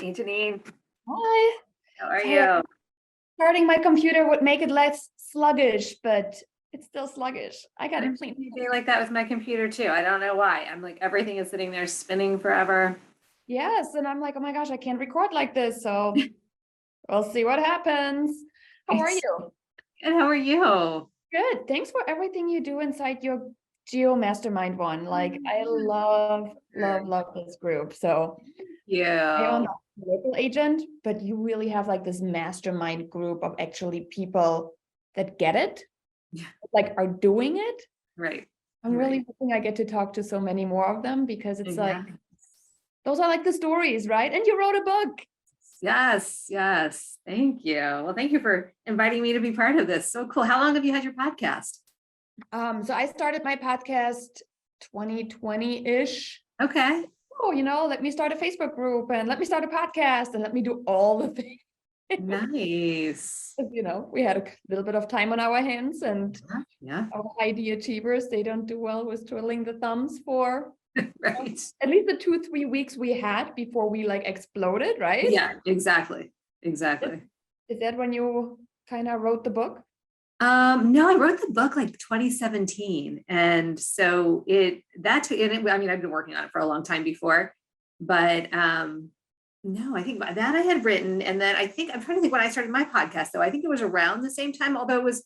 Hey, Janine. Hi. How are So you? starting my computer would make it less sluggish, but it's still sluggish. I got I'm it cleaned. having a day like that with my computer too. I don't know why. I'm like, everything is sitting there spinning forever. Yes, and I'm like, oh my gosh, I can't record like this. So we'll see what happens. How are It's you? good. How are you? Good. Thanks for everything you do inside your Geo Mastermind one. Like I love this group. So I am You. a local agent, but you really have like this mastermind group of actually people that get it, Yeah, like are doing it. right. I'm Right. really hoping I get to talk to so many more of them because it's like, Yeah. those are like the stories, right? And you wrote a book. Yes. Yes. Thank you. Well, thank you for inviting me to be part of this. So cool. How long have you had your podcast? So I started my podcast 2020-ish. Okay. Oh, let me start a Facebook group and let me start a podcast and let me do all the things. Nice. We had a little bit of time on our hands, and Yeah. our high D achievers, they don't do well with twiddling the thumbs for Right. at least the 2-3 weeks we had before we like exploded, right? Yeah, exactly. Exactly. Is that when you kind of wrote the book? No, I wrote the book like 2017. And so I mean, I've been working on it for a long time before, but no, I think by that I had written, and then I'm trying to think when I started my podcast, though. I think it was around the same time, although it was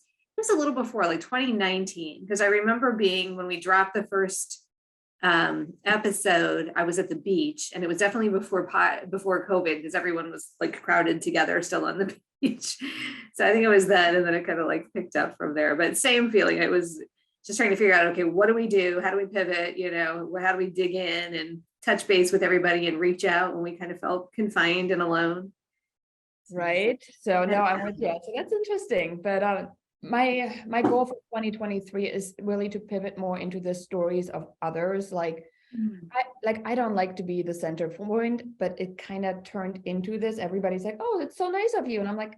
a little before, like 2019, because I remember being when we dropped the first episode, I was at the beach, and it was definitely before COVID, because everyone was like crowded together still on the beach. So I think it was then, and then it kind of like picked up from there. But same feeling. It was just trying to figure out, okay, what do we do? How do we pivot? How do we dig in and touch base with everybody and reach out when we kind of felt confined and alone? Right. So no, I'm with you. So that's interesting. But my goal for 2023 is really to pivot more into the stories of others. Like Mm. I don't like to be the center point, but it kind of turned into this. Everybody's like, oh, it's so nice of you. And I'm like,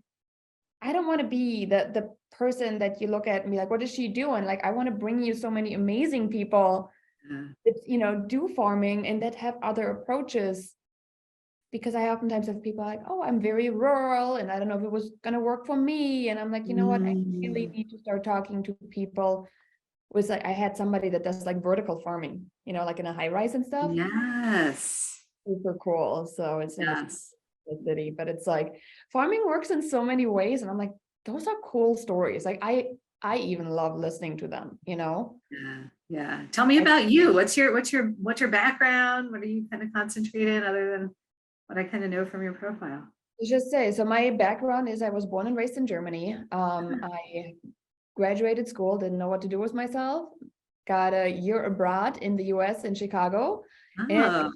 I don't want to be the person that you look at and be like, what is she doing? Like, I want to bring you so many amazing people Yeah. that, do farming and that have other approaches, because I oftentimes have people like, oh, I'm very rural and I don't know if it was going to work for me. And I'm like, you know what? I really Mm. need to start talking to people. Was like, I had somebody that does like vertical farming, like in a high rise and stuff. Yes. Super cool. So it's in Yes. the city, but it's like farming works in so many ways. And I'm like, those are cool stories. Like I even love listening to them. Yeah. Yeah. Tell me I about you. What's your background? What are you kind of concentrating other than what I kind of know from your profile? just say, so my background is I was born and raised in Germany. I graduated school, didn't know what to do with myself, got a year abroad in the US in Chicago. And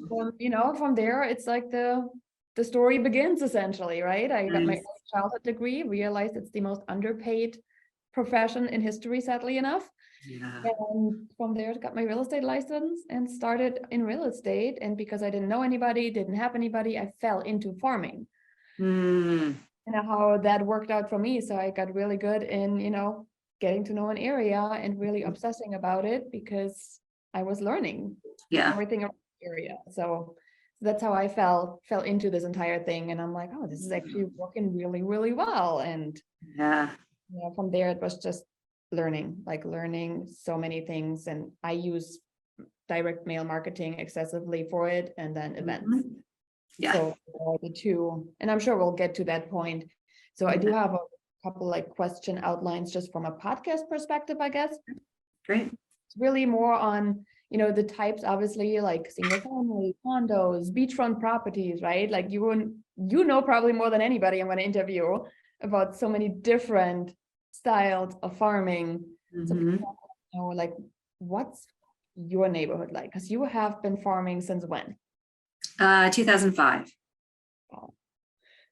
Oh, from there, it's like the story begins essentially, right? I got my nice. early childhood degree, realized it's the most underpaid profession in history, sadly enough. Yeah. And from there, I got my real estate license and started in real estate. And because I didn't know anybody, didn't have anybody, I fell into farming. Mm, And how that worked out for me. So I got really good in, getting to know an area and really obsessing about it because I was learning yeah. everything around the area. So that's how I fell into this entire thing. And I'm like, oh, this is actually working really, really well. And Yeah. from there it was just learning so many things. And I use direct mail marketing excessively for it, and then events. Mhm. Yeah. So the two, and I'm sure we'll get to that point. So I do Yeah. have a couple like question outlines just from a podcast perspective, I guess. Great. It's really more on, the types, obviously, like single family, condos, beachfront properties, right? Like you know probably more than anybody I'm going to interview about so many different styles of farming. So Hmm. people know, like, what's your neighborhood like? Because you have been farming since when? 2005.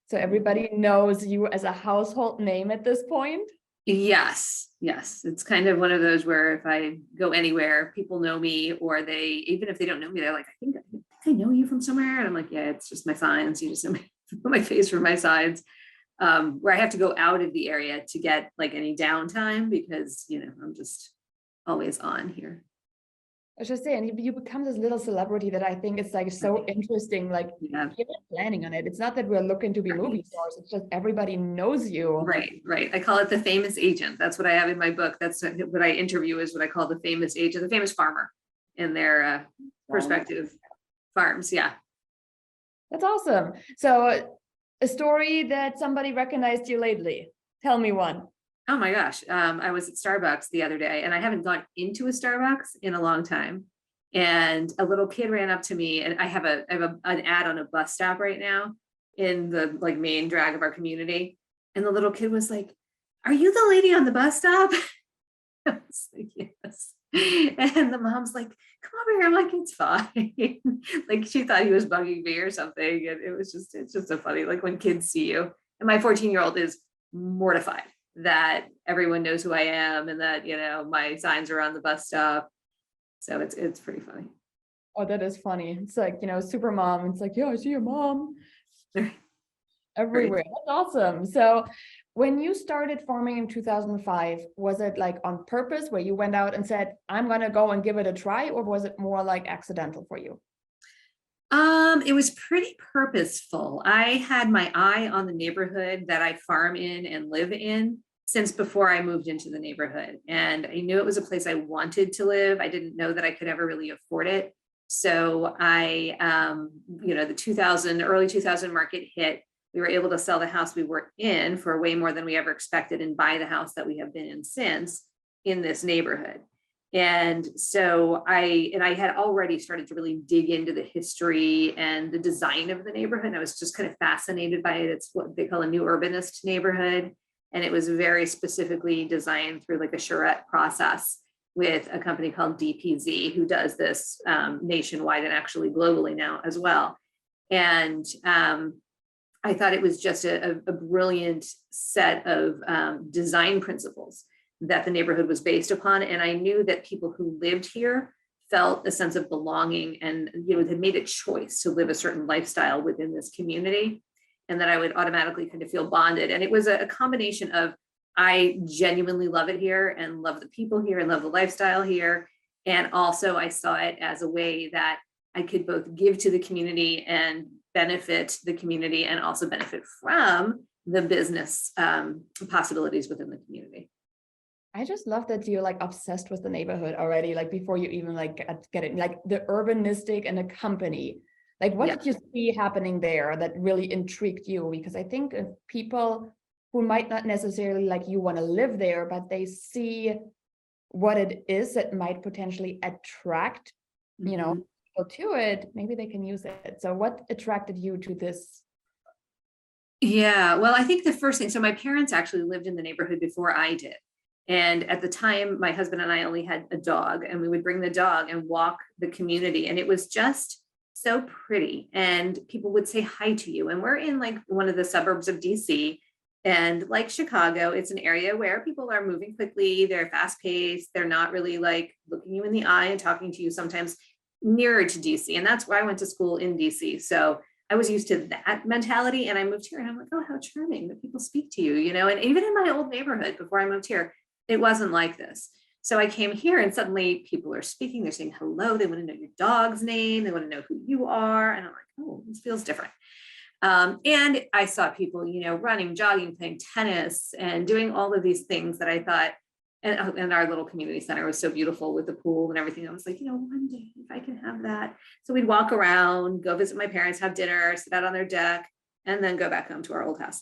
So everybody knows you as a household name at this point. Yes. Yes. It's kind of one of those where if I go anywhere, people know me, or even if they don't know me, they're like, I know you from somewhere. And I'm like, yeah, it's just my signs. You just know my face from my signs. Where I have to go out of the area to get like any downtime because, I'm just always on here. I was just saying, you become this little celebrity that I think is like so interesting. Like Yeah. you're not planning on it. It's not that we're looking to be movie stars. It's just everybody knows you. Right, right. I call it the famous agent. That's what I have in my book. That's what I interview is what I call the famous agent, the famous farmer in their perspective farms. Yeah. That's awesome. So a story that somebody recognized you lately. Tell me one. Oh my gosh. I was at Starbucks the other day and I haven't gone into a Starbucks in a long time. And a little kid ran up to me and I have an ad on a bus stop right now in the like main drag of our community. And the little kid was like, "Are you the lady on the bus stop?" I was like, "Yes." And the mom's like, "Come over here." I'm like, "It's fine." Like she thought he was bugging me or something. And it's just so funny. Like when kids see you. And my 14-year-old is mortified that everyone knows who I am and that, my signs are on the bus stop. So it's pretty funny. Oh, that is funny. It's like, super mom. It's like, yeah, I see your mom everywhere. That's awesome. So when you started farming in 2005, was it like on purpose where you went out and said, I'm going to go and give it a try? Or was it more like accidental for you? It was pretty purposeful. I had my eye on the neighborhood that I farm in and live in since before I moved into the neighborhood. And I knew it was a place I wanted to live. I didn't know that I could ever really afford it. So the early 2000 market hit. We were able to sell the house we were in for way more than we ever expected and buy the house that we have been in since in this neighborhood. And so I had already started to really dig into the history and the design of the neighborhood. I was just kind of fascinated by it. It's what they call a new urbanist neighborhood. And it was very specifically designed through like a charrette process with a company called DPZ, who does this nationwide and actually globally now as well. And I thought it was just a brilliant set of design principles that the neighborhood was based upon. And I knew that people who lived here felt a sense of belonging and had made a choice to live a certain lifestyle within this community, and that I would automatically kind of feel bonded. And it was a combination of, I genuinely love it here and love the people here and love the lifestyle here. And also I saw it as a way that I could both give to the community and benefit the community and also benefit from the business possibilities within the community. I just love that you're like obsessed with the neighborhood already, like before you even like get it, like the urbanistic and the company. Like what did you see happening there that really intrigued you? Because I think people who might not necessarily like you want to live there, but they see what it is that might potentially attract, people to it, maybe they can use it. So what attracted you to this? Yeah, well, I think the first thing, so my parents actually lived in the neighborhood before I did. And at the time, my husband and I only had a dog, and we would bring the dog and walk the community. And it was just so pretty. And people would say hi to you. And we're in like one of the suburbs of DC. And like Chicago, it's an area where people are moving quickly. They're fast paced. They're not really like looking you in the eye and talking to you, sometimes nearer to DC. And that's why I went to school in DC. So I was used to that mentality. And I moved here and I'm like, oh, how charming that people speak to you, And even in my old neighborhood before I moved here, it wasn't like this. So I came here and suddenly people are speaking, they're saying hello, they want to know your dog's name, they want to know who you are. And I'm like, oh, this feels different. And I saw people, running, jogging, playing tennis and doing all of these things that I thought, and our little community center was so beautiful with the pool and everything. I was like, one day if I can have that. So we'd walk around, go visit my parents, have dinner, sit out on their deck, and then go back home to our old house.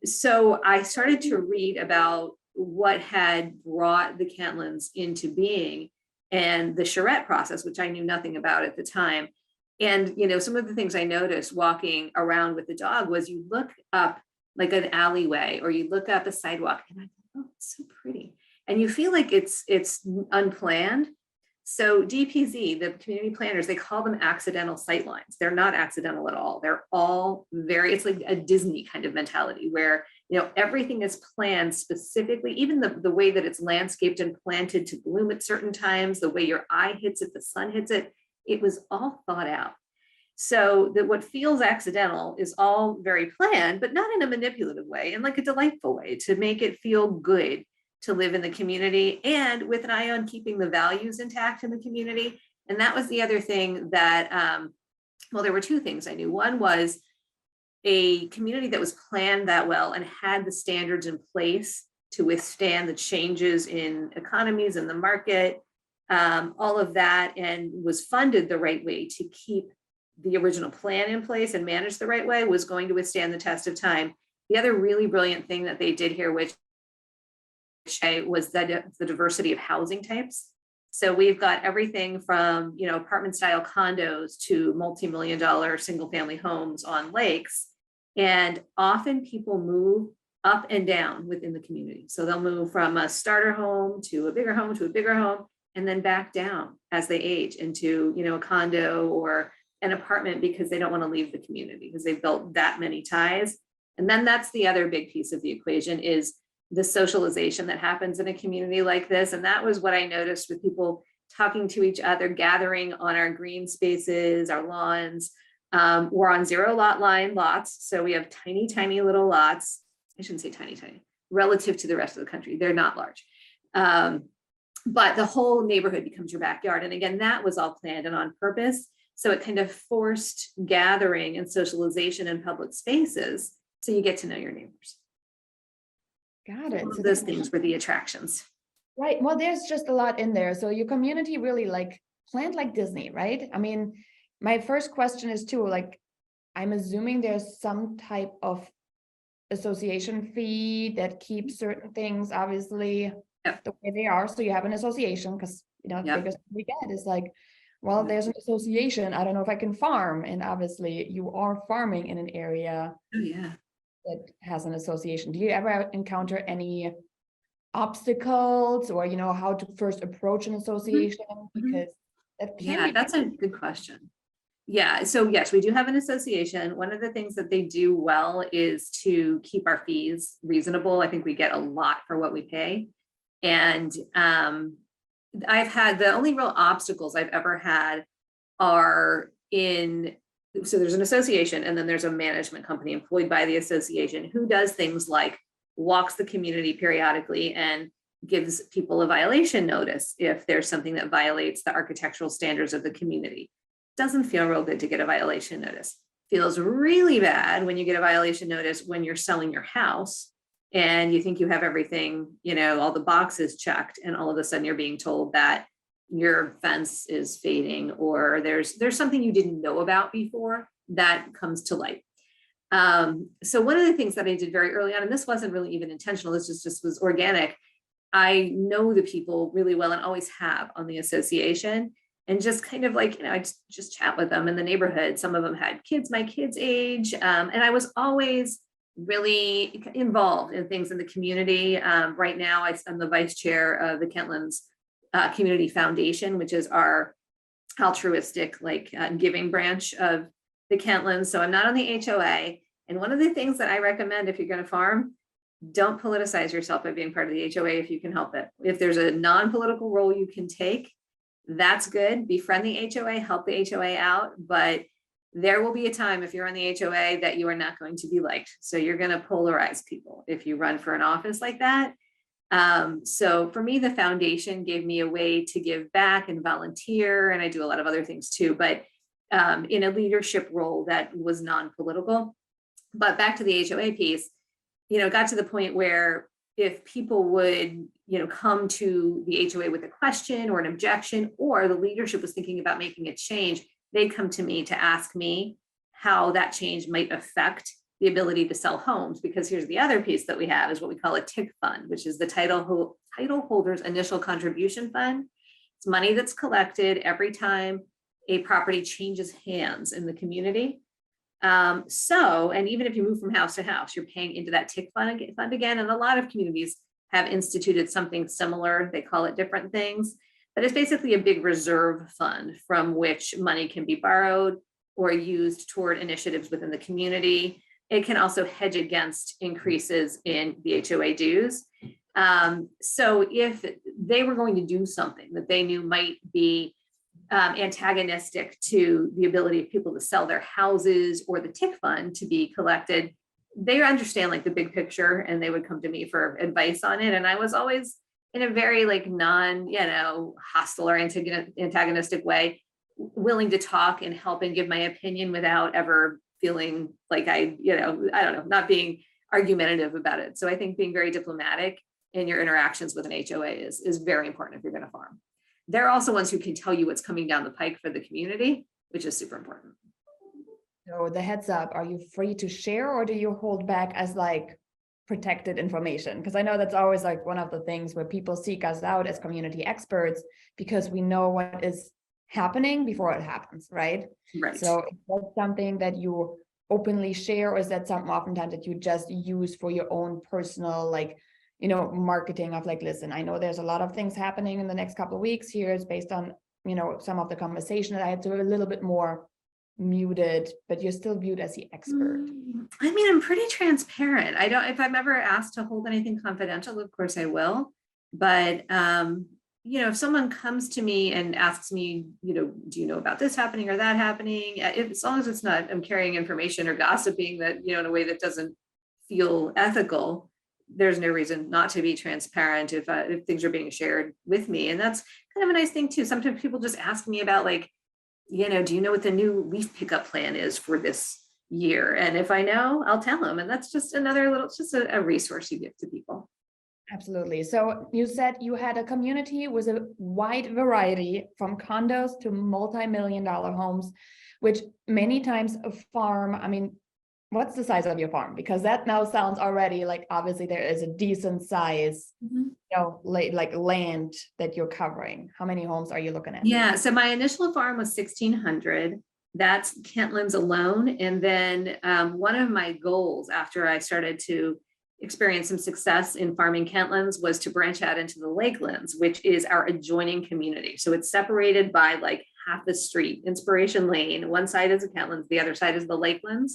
So I started to read about what had brought the Cantlins into being and the charrette process, which I knew nothing about at the time. And, some of the things I noticed walking around with the dog was you look up like an alleyway or you look up a sidewalk and I thought, oh, it's so pretty. And you feel like it's unplanned. So DPZ, the community planners, they call them accidental sightlines. They're not accidental at all. They're all it's like a Disney kind of mentality where, everything is planned specifically, even the way that it's landscaped and planted to bloom at certain times, the way your eye hits it, the sun hits it, it was all thought out. So that what feels accidental is all very planned, but not in a manipulative way, and like a delightful way to make it feel good to live in the community and with an eye on keeping the values intact in the community. And that was the other thing that, well, there were two things I knew. One was a community that was planned that well and had the standards in place to withstand the changes in economies and the market, all of that, and was funded the right way to keep the original plan in place and managed the right way, was going to withstand the test of time. The other really brilliant thing that they did here, which was the diversity of housing types. So we've got everything from, you know, apartment style condos to multi-million-dollar single family homes on lakes. And often people move up and down within the community. So they'll move from a starter home to a bigger home to a bigger home, and then back down as they age into, you know, a condo or an apartment because they don't want to leave the community because they've built that many ties. And then that's the other big piece of the equation, is the socialization that happens in a community like this. And that was what I noticed with people talking to each other, gathering on our green spaces, our lawns. We're on 0 lot line lots. So we have tiny, tiny little lots. I shouldn't say tiny, tiny, relative to the rest of the country. They're not large. But the whole neighborhood becomes your backyard. And again, that was all planned and on purpose. So it kind of forced gathering and socialization in public spaces. So you get to know your neighbors. Got it. So Those things were the attractions. Right. Well, there's just a lot in there. So your community really like planned like Disney, right? I mean, my first question is too, like, I'm assuming there's some type of association fee that keeps certain things obviously the way they are. So you have an association because, you know, the biggest we get is like, well, there's an association. I don't know if I can farm. And obviously you are farming in an area that has an association. Do you ever encounter any obstacles or, you know, how to first approach an association? Because that can be that's a good question. Yeah, so yes, we do have an association. One of the things that they do well is to keep our fees reasonable. I think we get a lot for what we pay. And I've had, the only real obstacles I've ever had are in, so there's an association and then there's a management company employed by the association who does things like walks the community periodically and gives people a violation notice if there's something that violates the architectural standards of the community. Doesn't feel real good to get a violation notice. Feels really bad when you get a violation notice when you're selling your house and you think you have everything, you know, all the boxes checked, and all of a sudden you're being told that your fence is fading or there's something you didn't know about before that comes to light. So one of the things that I did very early on, and this wasn't really even intentional, this just was organic. I know the people really well and always have on the association, and just kind of like, you know, I just chat with them in the neighborhood. Some of them had kids my kids' age, and I was always really involved in things in the community. Right now, I'm the vice chair of the Kentlands Community Foundation, which is our altruistic, like giving branch of the Kentlands. So I'm not on the HOA. And one of the things that I recommend if you're going to farm, don't politicize yourself by being part of the HOA if you can help it. If there's a non-political role you can take, that's good. Befriend the HOA, help the HOA out. But there will be a time if you're on the HOA that you are not going to be liked. So you're going to polarize people if you run for an office like that. So for me, the foundation gave me a way to give back and volunteer, and I do a lot of other things too, but in a leadership role that was non-political. But back to the HOA piece, you know, got to the point where if people would, you know, come to the HOA with a question or an objection, or the leadership was thinking about making a change, they'd come to me to ask me how that change might affect the ability to sell homes. Because here's the other piece that we have is what we call a TIC fund, which is the title holder's initial contribution fund. It's money that's collected every time a property changes hands in the community. And even if you move from house to house, you're paying into that TIC fund again. And a lot of communities have instituted something similar. They call it different things, but it's basically a big reserve fund from which money can be borrowed or used toward initiatives within the community. It can also hedge against increases in the HOA dues. So if they were going to do something that they knew might be antagonistic to the ability of people to sell their houses or the TIC fund to be collected, they understand like the big picture, and they would come to me for advice on it. And I was always in a very like non, hostile or antagonistic way, willing to talk and help and give my opinion without ever feeling like I don't know, not being argumentative about it. So I think being very diplomatic in your interactions with an HOA is very important if you're going to farm. They're also ones who can tell you what's coming down the pike for the community, which is super important. So the heads up, are you free to share, or do you hold back as like protected information? Because I know that's always like one of the things where people seek us out as community experts, because we know what is happening before it happens, right? Right. So is that something that you openly share, or is that something oftentimes that you just use for your own personal, like, marketing of like, listen, I know there's a lot of things happening in the next couple of weeks here. It's based on, some of the conversation that I had to a little bit more muted, but you're still viewed as the expert. I mean, I'm pretty transparent. If I'm ever asked to hold anything confidential, of course I will. But, if someone comes to me and asks me, do you know about this happening or that happening? As long as it's not, I'm carrying information or gossiping that, in a way that doesn't feel ethical, there's no reason not to be transparent if things are being shared with me. And that's kind of a nice thing too. Sometimes people just ask me about like, do you know what the new leaf pickup plan is for this year? And if I know, I'll tell them. And that's just it's just a resource you give to people. Absolutely. So you said you had a community with a wide variety, from condos to multi-million-dollar homes, which many times a farm, I mean, what's the size of your farm? Because that now sounds already like, obviously there is a decent size, like land that you're covering. How many homes are you looking at? Yeah. So my initial farm was 1,600. That's Kentlands alone. And then one of my goals after I started to experience some success in farming Kentlands was to branch out into the Lakelands, which is our adjoining community. So it's separated by like half the street, Inspiration Lane. One side is the Kentlands, the other side is the Lakelands.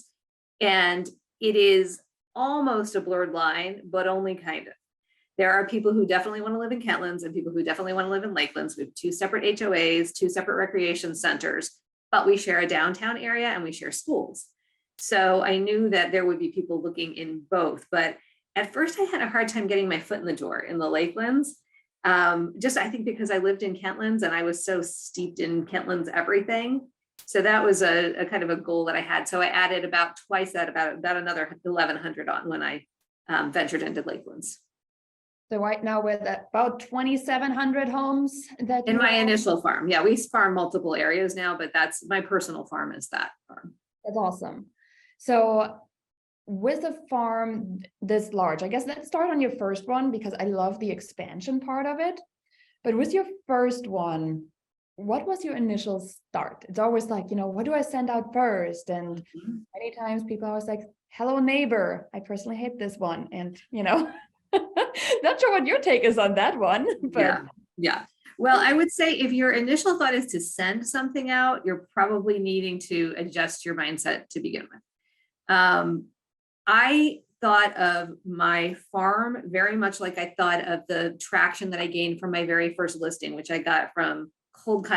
And it is almost a blurred line, but only kind of. There are people who definitely want to live in Kentlands and people who definitely want to live in Lakelands. We have two separate HOAs, two separate recreation centers, but we share a downtown area and we share schools. So I knew that there would be people looking in both, but at first I had a hard time getting my foot in the door in the Lakelands. I think because I lived in Kentlands and I was so steeped in Kentlands everything. So that was a kind of a goal that I had. So I added about twice that, about another 1,100 on when I ventured into Lakelands. So right now we're at about 2,700 homes that in my initial farm. Yeah, we farm multiple areas now, but that's my personal farm is that farm. That's awesome. So with a farm this large, I guess let's start on your first one, because I love the expansion part of it. But with your first one, what was your initial start? It's always like, what do I send out first? And many times people are always like, hello neighbor. I personally hate this one. And, not sure what your take is on that one. But yeah. Well, I would say if your initial thought is to send something out, you're probably needing to adjust your mindset to begin with. I thought of my farm very much like I thought of the traction that I gained from my very first listing, which I got from cold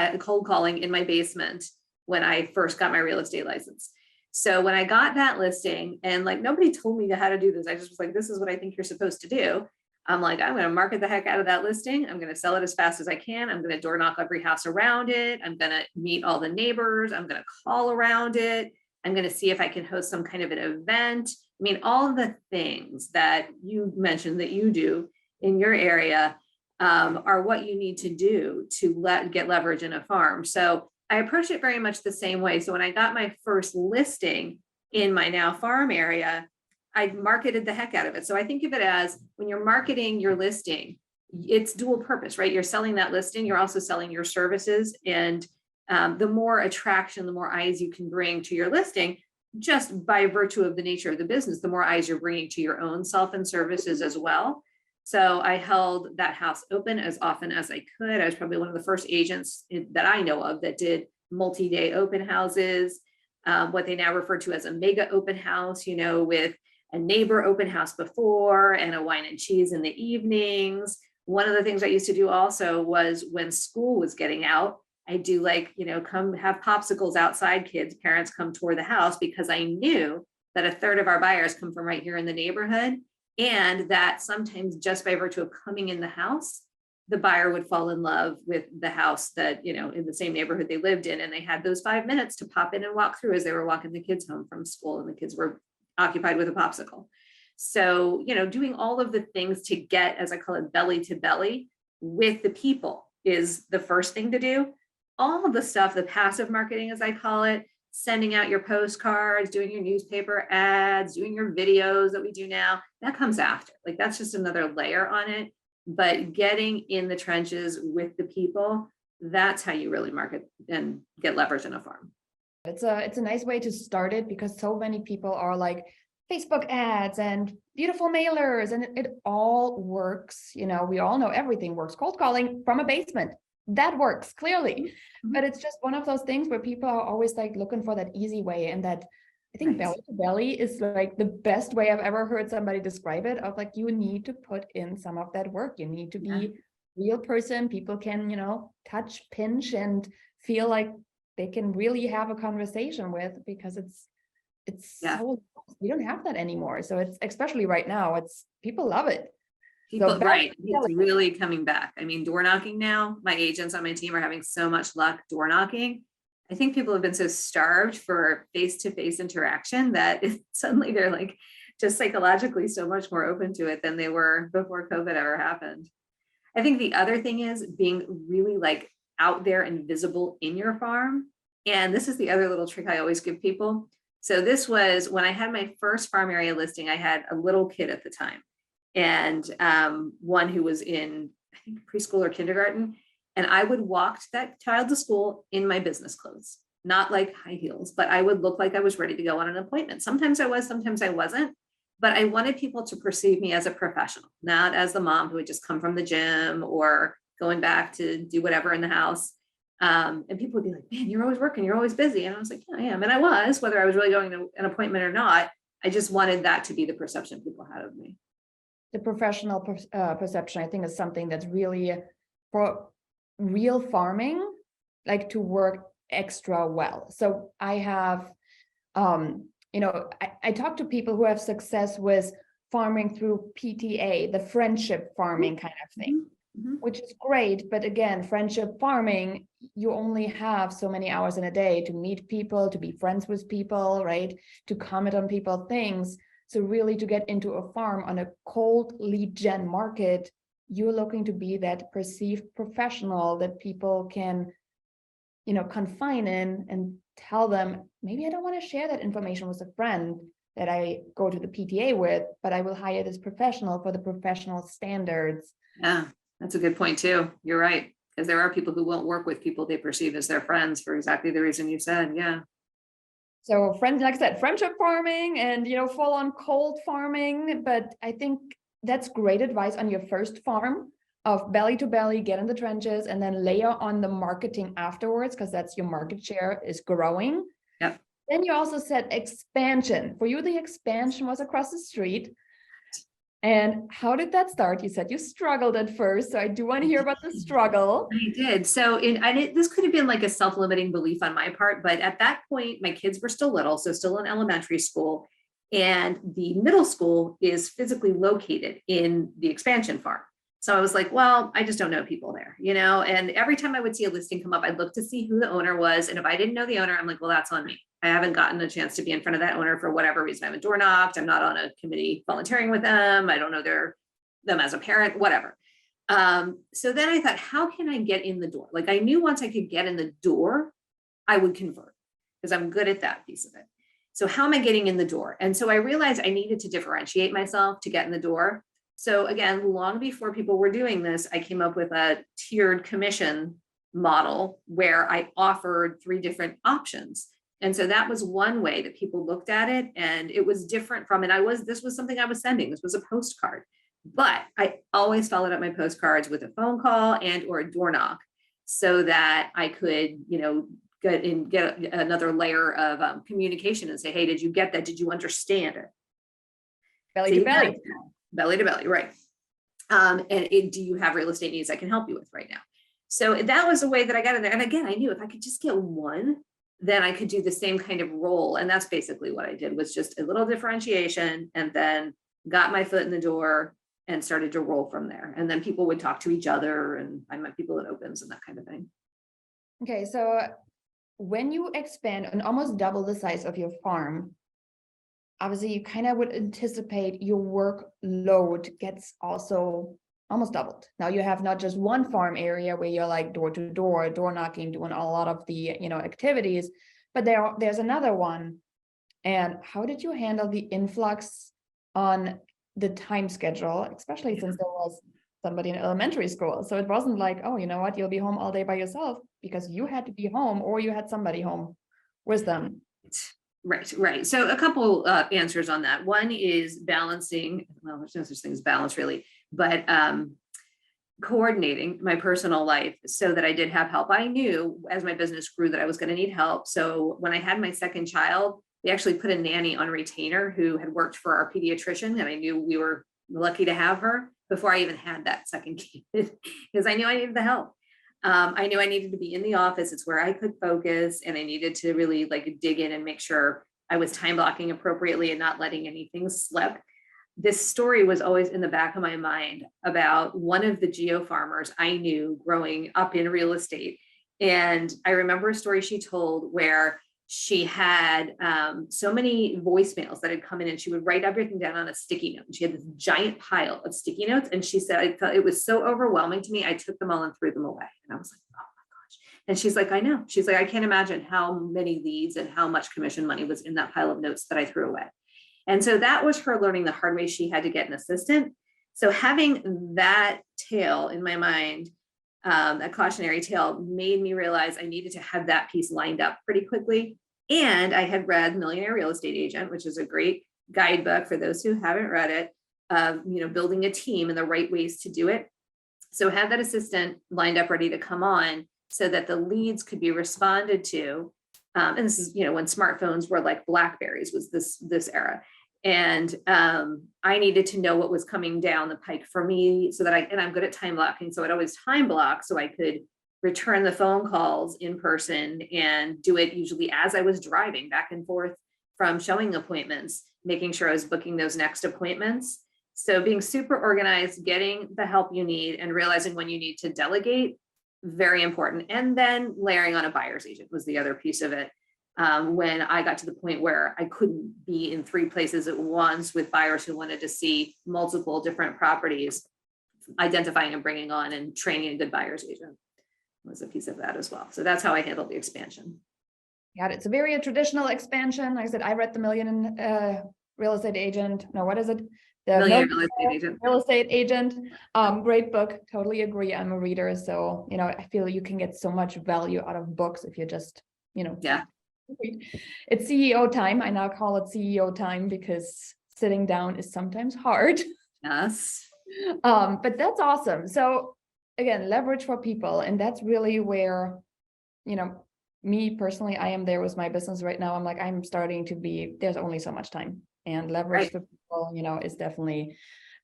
calling in my basement when I first got my real estate license. So when I got that listing, and like nobody told me how to do this, I just was like, this is what I think you're supposed to do. I'm like, I'm going to market the heck out of that listing. I'm going to sell it as fast as I can. I'm going to door knock every house around it. I'm going to meet all the neighbors. I'm going to call around it. I'm going to see if I can host some kind of an event. I mean, all of the things that you mentioned that you do in your area are what you need to do to get leverage in a farm. So I approached it very much the same way. So when I got my first listing in my now farm area, I marketed the heck out of it. So I think of it as when you're marketing your listing, it's dual purpose, right? You're selling that listing, you're also selling your services. And the more attraction, the more eyes you can bring to your listing, just by virtue of the nature of the business, the more eyes you're bringing to your own self and services as well. So I held that house open as often as I could. I was probably one of the first agents that I know of that did multi-day open houses, what they now refer to as a mega open house, with a neighbor open house before and a wine and cheese in the evenings. One of the things I used to do also was when school was getting out, I do come have popsicles outside, kids, parents come tour the house, because I knew that a third of our buyers come from right here in the neighborhood, and that sometimes just by virtue of coming in the house, the buyer would fall in love with the house that, in the same neighborhood they lived in. And they had those 5 minutes to pop in and walk through as they were walking the kids home from school, and the kids were occupied with a popsicle. So, doing all of the things to get, as I call it, belly to belly with the people is the first thing to do. All of the stuff, the passive marketing, as I call it, sending out your postcards, doing your newspaper ads, doing your videos that we do now, that comes after. Like, that's just another layer on it. But getting in the trenches with the people, that's how you really market and get leverage in a farm. It's a nice way to start it, because so many people are like Facebook ads and beautiful mailers, and it all works. We all know everything works. Cold calling from a basement, that works clearly. But it's just one of those things where people are always like looking for that easy way, and that I think belly to belly is like the best way I've ever heard somebody describe it, of like, you need to put in some of that work. You need to be a real person. People can, touch, pinch, and feel like they can really have a conversation with, because it's so, we don't have that anymore. So it's, especially right now, people love it. People, right. It's really coming back. I mean, door knocking now, my agents on my team are having so much luck door knocking. I think people have been so starved for face-to-face interaction that suddenly they're like just psychologically so much more open to it than they were before COVID ever happened. I think the other thing is being really like out there and visible in your farm. And this is the other little trick I always give people. So this was when I had my first farm area listing. I had a little kid at the time, and one who was in, I think, preschool or kindergarten. And I would walk that child to school in my business clothes, not like high heels, but I would look like I was ready to go on an appointment. Sometimes I was, sometimes I wasn't, but I wanted people to perceive me as a professional, not as the mom who had just come from the gym or going back to do whatever in the house. And people would be like, man, you're always working, you're always busy. And I was like, yeah, I am. And I was, whether I was really going to an appointment or not. I just wanted that to be the perception people had of me. The professional perception, I think, is something that's really, for real farming, like, to work extra well. So I have, I talk to people who have success with farming through PTA, the friendship farming kind of thing, which is great. But again, friendship farming, you only have so many hours in a day to meet people, to be friends with people, right? To comment on people things. So really, to get into a farm on a cold lead gen market, you're looking to be that perceived professional that people can, confine in and tell them, maybe I don't want to share that information with a friend that I go to the PTA with, but I will hire this professional for the professional standards. Yeah, that's a good point too. You're right. Because there are people who won't work with people they perceive as their friends for exactly the reason you said. Yeah. So friends, like I said, friendship farming and, full on cold farming. But I think that's great advice on your first farm, of belly to belly, get in the trenches, and then layer on the marketing afterwards, because that's your market share is growing. Yep. Then you also said expansion. For you, the expansion was across the street. And how did that start? You said you struggled at first. So I do want to hear about the struggle. I did. So this could have been like a self-limiting belief on my part, but at that point, my kids were still little, so still in elementary school. And the middle school is physically located in the expansion farm. So I was like, well, I just don't know people there, and every time I would see a listing come up, I'd look to see who the owner was. And if I didn't know the owner, I'm like, well, that's on me. I haven't gotten a chance to be in front of that owner for whatever reason. I haven't door knocked. I'm not on a committee volunteering with them. I don't know them as a parent, whatever. So then I thought, how can I get in the door? Like, I knew once I could get in the door, I would convert, because I'm good at that piece of it. So how am I getting in the door? And so I realized I needed to differentiate myself to get in the door. So again, long before people were doing this, I came up with a tiered commission model where I offered 3 different options. And so that was one way that people looked at it, and it was different from it. This was something I was sending. This was a postcard, but I always followed up my postcards with a phone call and or a door knock, so that I could, get another layer of communication and say, hey, did you get that? Did you understand it? Belly to belly. Belly to belly, right. Do you have real estate needs I can help you with right now? So that was a way that I got in there. And again, I knew if I could just get one then I could do the same kind of role. And that's basically what I did, was just a little differentiation, and then got my foot in the door and started to roll from there. And then people would talk to each other, and I met people at opens and that kind of thing. Okay, so when you expand and almost double the size of your farm, obviously you kind of would anticipate your workload gets also almost doubled. Now you have not just one farm area where you're like door to door, door knocking, doing a lot of the, activities, but there's another one. And how did you handle the influx on the time schedule, especially since there was somebody in elementary school? So it wasn't like, oh, you know what, you'll be home all day by yourself, because you had to be home or you had somebody home with them. Right. So a couple answers on that. One is balancing, well, there's no such thing as balance really, but coordinating my personal life so that I did have help. I knew as my business grew that I was going to need help. So when I had my second child, we actually put a nanny on retainer who had worked for our pediatrician, and I knew we were lucky to have her before I even had that second kid, because I knew I needed the help. I knew I needed to be in the office. It's where I could focus, and I needed to really like dig in and make sure I was time blocking appropriately and not letting anything slip. This story was always in the back of my mind about one of the geo farmers I knew growing up in real estate. And I remember a story she told where she had so many voicemails that had come in, and she would write everything down on a sticky note. And she had this giant pile of sticky notes. And she said, I felt it was so overwhelming to me, I took them all and threw them away. And I was like, oh my gosh. And she's like, I know. She's like, I can't imagine how many leads and how much commission money was in that pile of notes that I threw away. And so that was her learning the hard way. She had to get an assistant. So having that tale in my mind, that cautionary tale, made me realize I needed to have that piece lined up pretty quickly. And I had read Millionaire Real Estate Agent, which is a great guidebook for those who haven't read it, of building a team and the right ways to do it. So have that assistant lined up, ready to come on, so that the leads could be responded to. And this is, when smartphones were like Blackberries, was this era. And I needed to know what was coming down the pike for me, so that I'm good at time blocking. So I'd always time block so I could return the phone calls in person, and do it usually as I was driving back and forth from showing appointments, making sure I was booking those next appointments. So being super organized, getting the help you need, and realizing when you need to delegate, very important. And then layering on a buyer's agent was the other piece of it. When I got to the point where I couldn't be in 3 places at once with buyers who wanted to see multiple different properties, identifying and bringing on and training a good buyer's agent was a piece of that as well. So that's how I handled the expansion. Got it. It's a very traditional expansion. Like I said, I read the Real Estate Agent. No, what is it? The Millionaire Real Estate Agent. Real Estate Agent. Great book. Totally agree. I'm a reader. So, I feel you can get so much value out of books if you just, Yeah. It's CEO time. I now call it CEO time because sitting down is sometimes hard. Yes. But that's awesome. So again, leverage for people. And that's really where, me personally, I am there with my business right now. I'm like, I'm starting to be, there's only so much time, and leverage for people, is definitely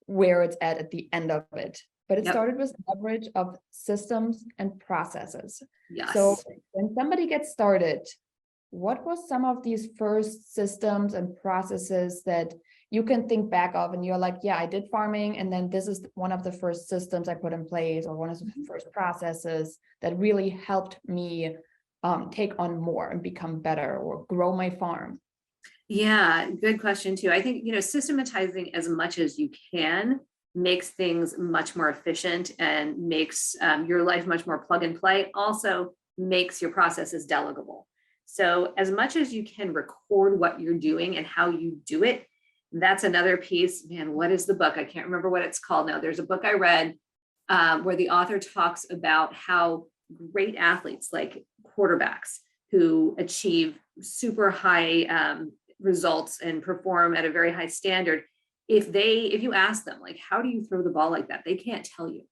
where it's at the end of it. But it started with leverage of systems and processes. Yes. So when somebody gets started, what was some of these first systems and processes that you can think back of, and you're like, yeah, I did farming, and then this is one of the first systems I put in place, or one of the first processes that really helped me take on more and become better or grow my farm? Yeah, good question too. I think, systematizing as much as you can makes things much more efficient, and makes your life much more plug and play. Also makes your processes delegable. So as much as you can record what you're doing and how you do it, that's another piece. Man, what is the book? I can't remember what it's called now. There's a book I read where the author talks about how great athletes, like quarterbacks who achieve super high results and perform at a very high standard, if you ask them, like, how do you throw the ball like that? They can't tell you.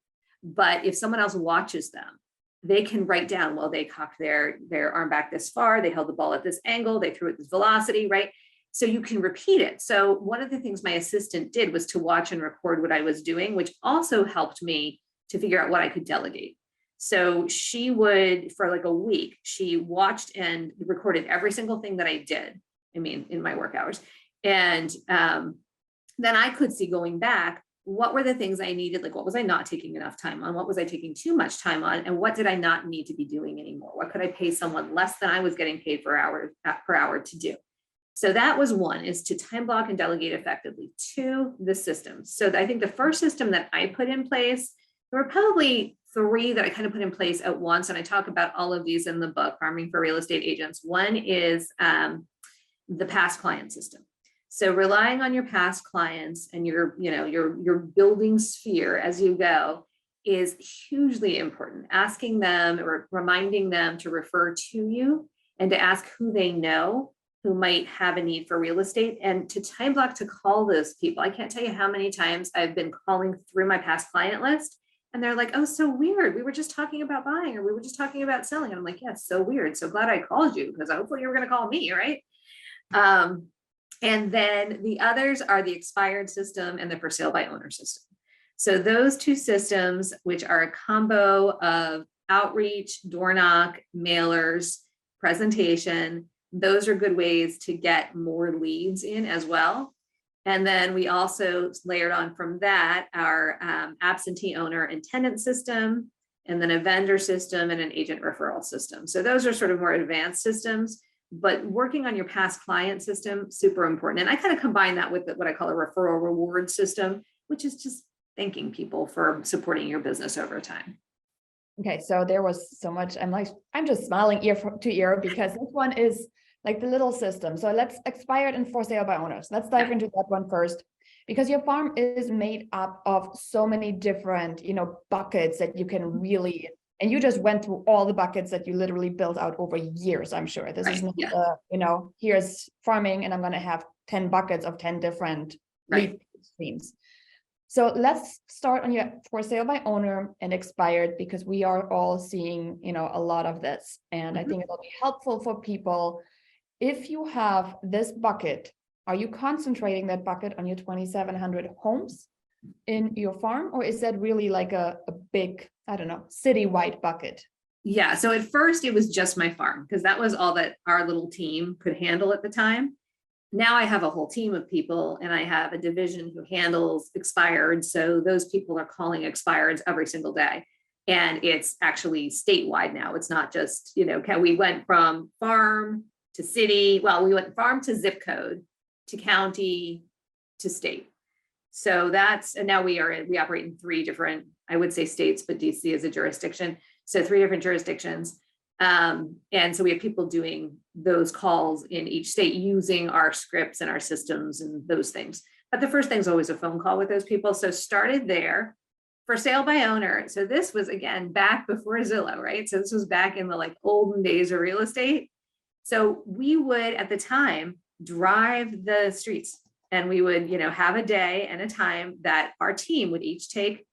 But if someone else watches them, they can write down, well, they cocked their arm back this far, they held the ball at this angle, they threw it this velocity, right? So you can repeat it. So one of the things my assistant did was to watch and record what I was doing, which also helped me to figure out what I could delegate. So she would, for like a week, she watched and recorded every single thing that I did. I mean, in my work hours. And then I could see going back, what were the things I needed? Like, what was I not taking enough time on? What was I taking too much time on? And what did I not need to be doing anymore? What could I pay someone less than I was getting paid per hour to do? So that was one, is to time block and delegate effectively. Two, the systems. So I think the first system that I put in place, there were probably three that I kind of put in place at once. And I talk about all of these in the book, Farming for Real Estate Agents. One is the past client system. So relying on your past clients and your building sphere as you go is hugely important. Asking them or reminding them to refer to you and to ask who they know who might have a need for real estate, and to time block to call those people. I can't tell you how many times I've been calling through my past client list and they're like, oh, so weird. We were just talking about buying, or we were just talking about selling. And I'm like, yes, so weird. So glad I called you, because hopefully you were going to call me, right? And then the others are the expired system and the for sale by owner system. So those two systems, which are a combo of outreach, door knock, mailers, presentation, those are good ways to get more leads in as well. And then we also layered on from that our absentee owner and tenant system, and then a vendor system and an agent referral system. So those are sort of more advanced systems, but working on your past client system, super important. And I kind of combine that with what I call a referral reward system, which is just thanking people for supporting your business over time. Okay, so there was so much. I'm just smiling ear to ear, because this one is like the little system. So let's expired and for sale by owners. Let's dive into that one first, because your farm is made up of so many different, buckets that you can really, and you just went through all the buckets that you literally built out over years, I'm sure. This is not, here's farming and I'm going to have 10 buckets of 10 different lead streams. So let's start on your for sale by owner and expired, because we are all seeing, a lot of this. And I think it'll be helpful for people. If you have this bucket, are you concentrating that bucket on your 2,700 homes in your farm? Or is that really like a big, I don't know, citywide bucket? Yeah. So at first it was just my farm, because that was all that our little team could handle at the time. Now I have a whole team of people, and I have a division who handles expired. So those people are calling expireds every single day. And it's actually statewide now. It's not just, we went from farm to city. Well, we went farm to zip code to county to state. So and now we operate in 3 different, I would say states, but DC is a jurisdiction. So 3 different jurisdictions. And so we have people doing those calls in each state using our scripts and our systems and those things. But the first thing is always a phone call with those people. So started there. For sale by owner. So this was, again, back before Zillow, right? So this was back in the olden days of real estate. So we would, at the time, drive the streets, and we would, have a day and a time that our team would each take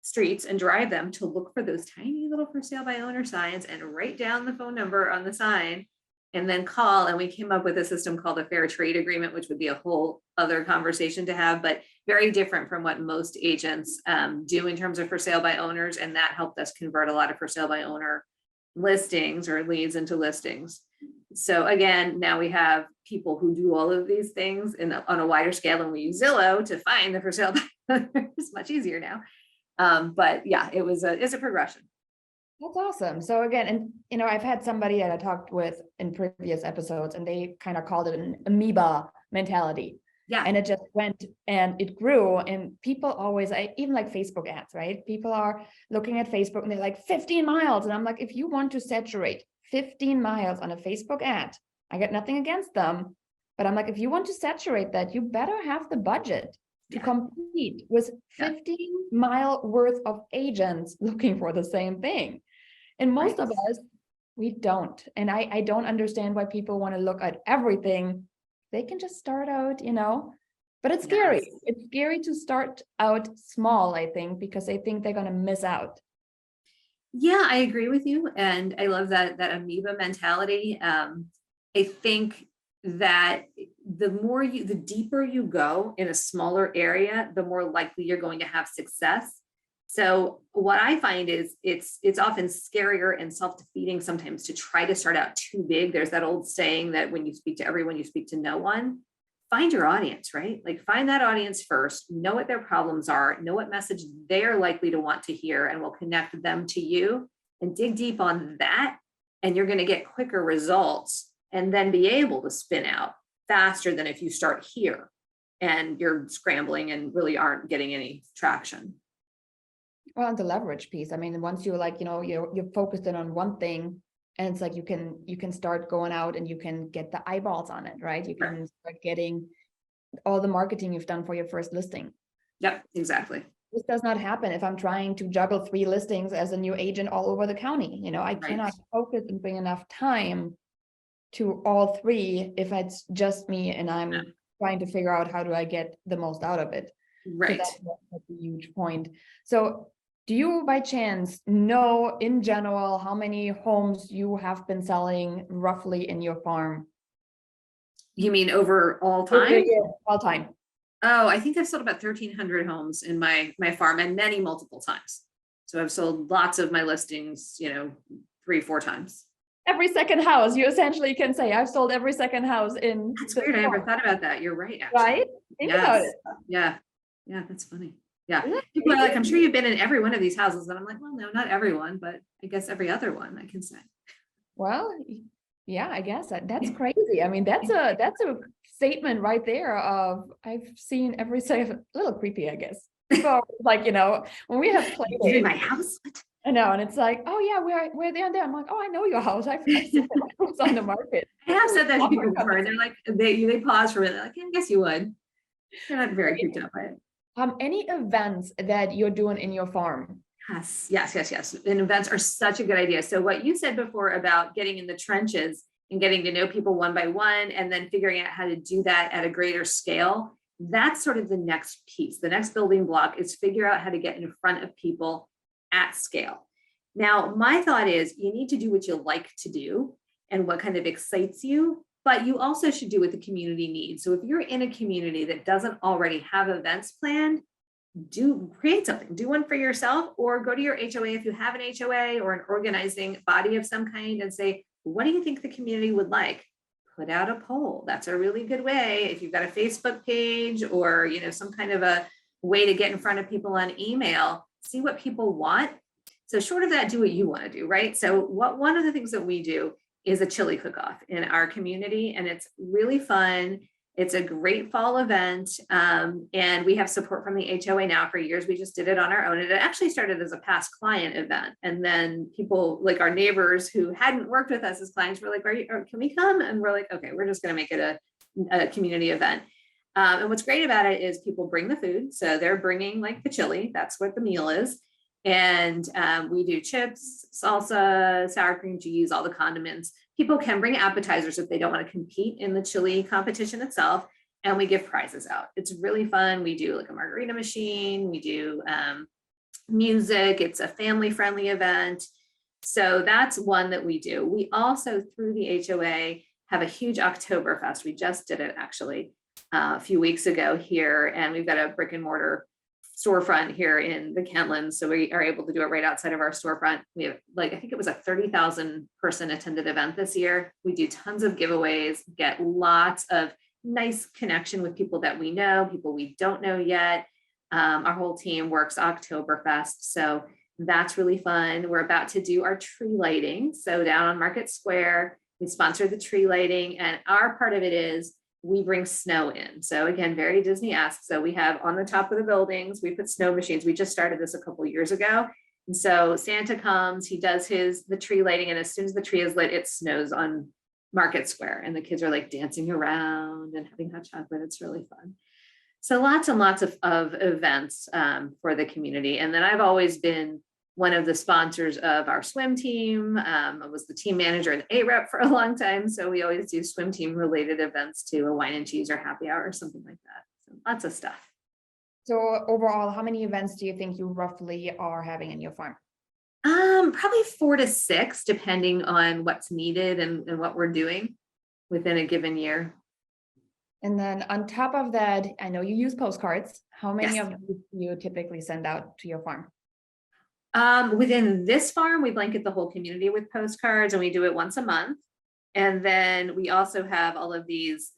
streets and drive them to look for those tiny little for sale by owner signs and write down the phone number on the sign and then call. And we came up with a system called a fair trade agreement, which would be a whole other conversation to have, but very different from what most agents do in terms of for sale by owners. And that helped us convert a lot of for sale by owner listings or leads into listings. So again, now we have people who do all of these things on a wider scale, and we use Zillow to find the for sale by owners. It's much easier now. But yeah, it's a progression. That's awesome. So again, and I've had somebody that I talked with in previous episodes, and they kind of called it an amoeba mentality. Yeah. And it just went and it grew, and people always, even like Facebook ads, right? People are looking at Facebook and they're like 15 miles. And I'm like, if you want to saturate 15 miles on a Facebook ad, I got nothing against them. But I'm like, if you want to saturate that, you better have the budget to compete with 15-mile worth of agents looking for the same thing. And most of us, we don't. And I don't understand why people want to look at everything. They can just start out, but it's scary. It's scary to start out small, I think, because they think they're going to miss out. Yeah, I agree with you. And I love that amoeba mentality. I think that the deeper you go in a smaller area, the more likely you're going to have success. So what I find is it's often scarier and self-defeating sometimes to try to start out too big. There's that old saying that when you speak to everyone, you speak to no one. Find your audience, right? Like find that audience first, know what their problems are, know what message they're likely to want to hear, and will connect them to you, and dig deep on that. And you're going to get quicker results and then be able to spin out faster than if you start here and you're scrambling and really aren't getting any traction. Well, and the leverage piece. I mean, once you're like, you're focused in on one thing, and it's like you can start going out and you can get the eyeballs on it, right? You can start getting all the marketing you've done for your first listing. Yep, exactly. This does not happen if I'm trying to juggle 3 listings as a new agent all over the county. I cannot focus and bring enough time to all 3 if it's just me and I'm trying to figure out how do I get the most out of it. Right. So that's a huge point. So do you by chance know in general how many homes you have been selling roughly in your farm? You mean over all time? All time. Oh, I think I've sold about 1,300 homes in my farm, and many multiple times. So I've sold lots of my listings, 3-4 times. Every second house, you essentially can say, I've sold every second house in. That's weird. I never thought about that. You're right, actually. Right? Think about it. Yeah. Yeah, that's funny. Yeah. People are like, I'm sure you've been in every one of these houses. And I'm like, well, no, not everyone, but I guess every other one I can say. Well, yeah, I guess that's crazy. I mean, that's a statement right there of I've seen every a little creepy, I guess. So like, when we have played in my house. I know, and it's like, oh yeah, we're there and there. I'm like, oh, I know your house. I've seen the house on the market. I have said that to people before, and they're like, they pause for a minute. They're like, yeah, I guess you would. They're not very creeped out by it. Any events that you're doing in your farm? Yes. And events are such a good idea. So what you said before about getting in the trenches and getting to know people one by one, and then figuring out how to do that at a greater scale, that's sort of the next piece. The next building block is figure out how to get in front of people at scale. Now, my thought is you need to do what you like to do and what kind of excites you, but you also should do what the community needs. So if you're in a community that doesn't already have events planned, create something, do one for yourself, or go to your HOA if you have an HOA or an organizing body of some kind and say, what do you think the community would like? Put out a poll. That's a really good way. If you've got a Facebook page or, some kind of a way to get in front of people on email, see what people want. So short of that, do what you want to do, right? So one of the things that we do is a chili cook-off in our community, and it's really fun. It's a great fall event, and we have support from the HOA now. For years, we just did it on our own. And it actually started as a past client event, and then people like our neighbors who hadn't worked with us as clients were like, can we come? And we're like, okay, we're just going to make it a community event. And what's great about it is people bring the food. So they're bringing like the chili. That's what the meal is. And we do chips, salsa, sour cream cheese, all the condiments. People can bring appetizers if they don't want to compete in the chili competition itself. And we give prizes out. It's really fun. We do like a margarita machine. We do music. It's a family-friendly event. So that's one that we do. We also, through the HOA, have a huge Oktoberfest. We just did it actually a few weeks ago here. And we've got a brick and mortar storefront here in the Kentlands. So we are able to do it right outside of our storefront. We have I think it was a 30,000 person attended event this year. We do tons of giveaways, get lots of nice connection with people that we know, people we don't know yet. Our whole team works Oktoberfest. So that's really fun. We're about to do our tree lighting. So down on Market Square, we sponsor the tree lighting, and our part of it is we bring snow in. So again, very Disney-esque. So we have on the top of the buildings, we put snow machines. We just started this a couple of years ago. And so Santa comes, he does the tree lighting, and as soon as the tree is lit, it snows on Market Square. And the kids are like dancing around and having hot chocolate. It's really fun. So lots and lots of events for the community. And then I've always been one of the sponsors of our swim team. I was the team manager and A-rep for a long time. So we always do swim team related events too, a wine and cheese or happy hour or something like that. So lots of stuff. So overall, how many events do you think you roughly are having in your farm? Probably 4 to 6, depending on what's needed and what we're doing within a given year. And then on top of that, I know you use postcards. How many Yes. of these do you typically send out to your farm? Within this farm, we blanket the whole community with postcards, and we do it once a month. And then we also have all of these,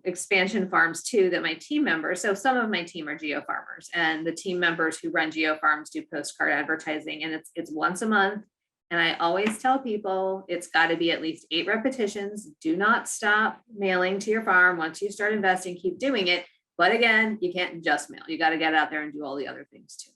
expansion farms too, that my team members, so some of my team are geo farmers, and the team members who run geo farms do postcard advertising, and it's once a month. And I always tell people it's got to be at least 8 repetitions. Do not stop mailing to your farm. Once you start investing, keep doing it. But again, you can't just mail. You got to get out there and do all the other things too.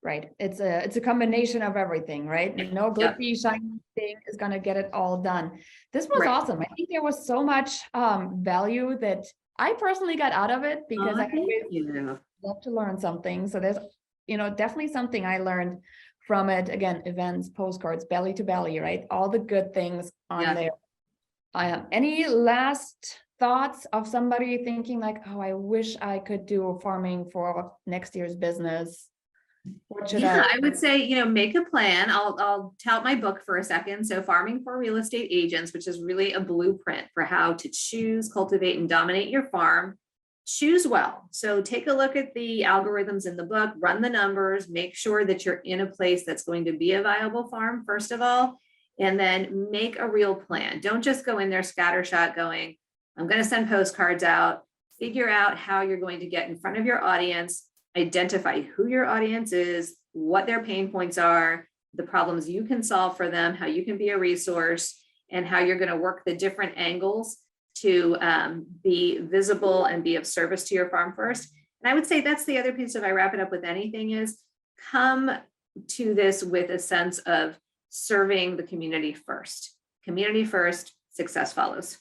Right. It's a combination of everything, right? No glitzy, shiny thing is going to get it all done. This was awesome. I think there was so much value that I personally got out of it, because I always love to learn something. So there's, definitely something I learned from it. Again, events, postcards, belly to belly, right? All the good things on there. Any last thoughts of somebody thinking like, oh, I wish I could do farming for next year's business? What should I would say, make a plan. I'll tout my book for a second. So Farming for Real Estate Agents, which is really a blueprint for how to choose, cultivate, and dominate your farm. Choose well. So take a look at the algorithms in the book, run the numbers, make sure that you're in a place that's going to be a viable farm, first of all, and then make a real plan. Don't just go in there scattershot going, I'm going to send postcards out. Figure out how you're going to get in front of your audience. Identify who your audience is, what their pain points are, the problems you can solve for them, how you can be a resource, and how you're going to work the different angles to be visible and be of service to your farm first. And I would say that's the other piece, if I wrap it up with anything, is come to this with a sense of serving the community first. Community first, success follows.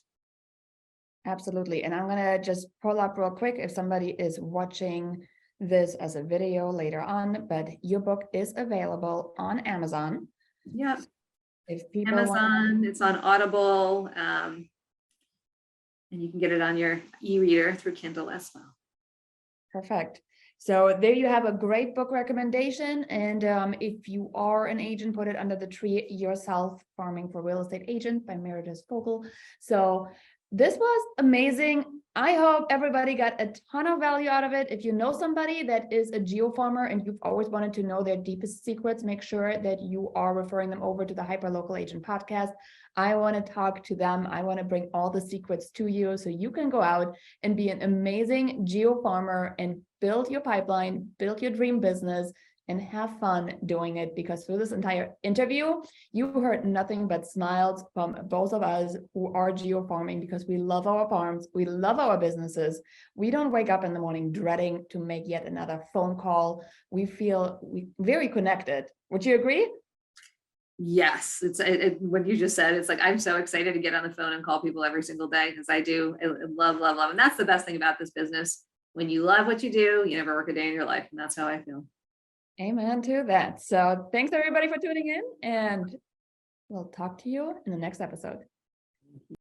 Absolutely. And I'm going to just pull up real quick if somebody is watching this as a video later on, but your book is available on Amazon. Yeah. If people Amazon, it's on Audible, and you can get it on your e-reader through Kindle as well. Perfect. So there you have a great book recommendation. And if you are an agent, put it under the tree yourself, Farming for Real Estate Agent by Meredith Fogle. So this was amazing. I hope everybody got a ton of value out of it. If you know somebody that is a geo farmer and you've always wanted to know their deepest secrets, make sure that you are referring them over to the Hyperlocal Agent podcast. I want to talk to them. I want to bring all the secrets to you so you can go out and be an amazing geo farmer and build your pipeline, build your dream business, and have fun doing it. Because through this entire interview, you heard nothing but smiles from both of us who are geo farming, because we love our farms, we love our businesses. We don't wake up in the morning dreading to make yet another phone call. We feel very connected. Would you agree? Yes, it's what you just said. It's like, I'm so excited to get on the phone and call people every single day, because I do. I love. And that's the best thing about this business. When you love what you do, you never work a day in your life. And that's how I feel. Amen to that. So thanks everybody for tuning in, and we'll talk to you in the next episode.